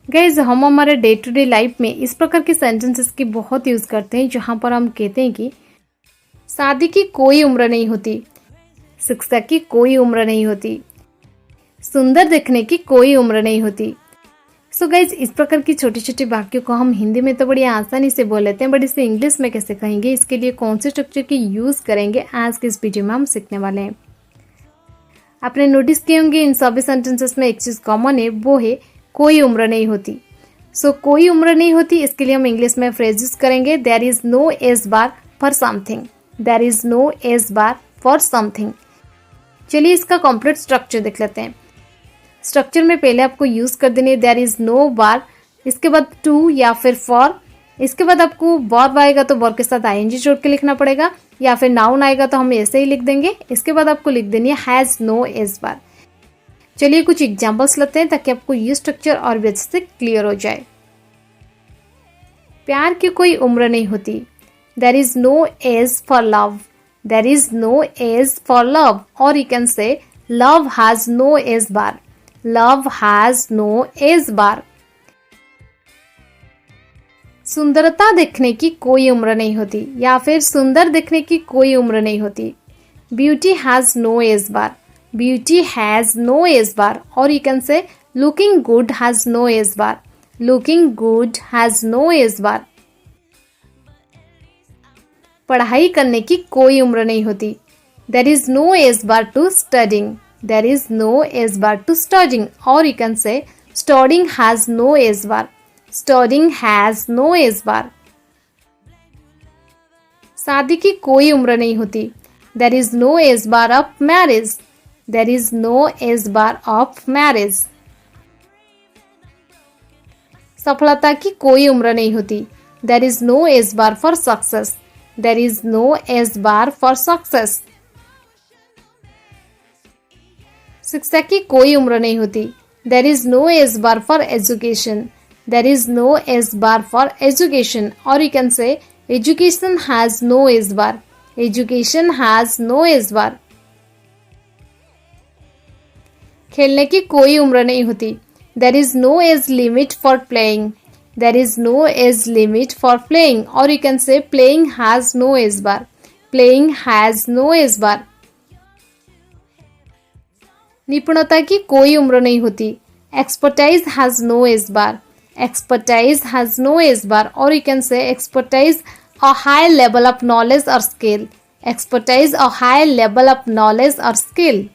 Guys हम हमारे day to day life में इस प्रकार के सेंटेंसेस की बहुत यूज़ करते हैं जहाँ पर हम कहते हैं कि शादी की कोई उम्र नहीं होती, शिक्षा की कोई उम्र नहीं होती, सुंदर दिखने की कोई उम्र नहीं होती। सो गाइज इस प्रकार की छोटी छोटी वाक्यों को हम हिंदी में तो बड़ी आसानी से बोल लेते हैं, बट इसे इंग्लिश में कैसे कहेंगे, इसके लिए कौन से स्ट्रक्चर की यूज़ करेंगे, आज के इस वीडियो में हम सीखने वाले हैं। आपने नोटिस किए होंगे इन सभी सेंटेंसेस में एक चीज़ कॉमन है, वो है कोई उम्र नहीं होती। सो कोई उम्र नहीं होती, इसके लिए हम इंग्लिश में फ्रेज यूज करेंगे there is no age bar for something, there is no age bar for something. चलिए इसका कंप्लीट स्ट्रक्चर देख लेते हैं। स्ट्रक्चर में पहले आपको यूज कर देनी है देयर इज नो बार, इसके बाद टू या फिर फॉर, इसके बाद आपको वर्ब आएगा तो वर्ब के साथ आईएनजी जोड़ के लिखना पड़ेगा, या फिर नाउन आएगा तो हम ऐसे ही लिख देंगे। इसके बाद आपको लिख देनी है हैज नो एज बार। चलिए कुछ एग्जांपल्स लेते हैं ताकि आपको ये स्ट्रक्चर और भी अच्छे से क्लियर हो जाए। प्यार की कोई उम्र नहीं होती, there is no age for love, there is no age for love, और you can say love has no age bar, love has no age bar. सुंदरता देखने की कोई उम्र नहीं होती, या फिर सुंदर देखने की कोई उम्र नहीं होती। Beauty has no age bar, beauty has no age bar, और you can say looking good has no age bar, looking good has no age bar. पढ़ाई करने की कोई उम्र नहीं होती, there is no age bar to studying, there is no age bar to studying, और you can say studying has no age bar, studying has no age bar. शादी की कोई उम्र नहीं होती, there is no age bar of marriage, there is no age bar of marriage. सफलता की कोई उम्र नहीं होती, there is no age bar for success, there is no age bar for success. शिक्षा की कोई उम्र नहीं होती, there is no age bar for education, there is no age bar for education, और you can say education has no age bar, education has no age bar. खेलने की कोई उम्र नहीं होती, there is no age limit for playing, there is no age limit for playing, और you can say playing has no age bar, playing has no age bar. निपुणता की कोई उम्र नहीं होती, expertise has no age bar, expertise has no age bar, और you can say expertise a high level of knowledge और skill, expertise a high level of knowledge और skill.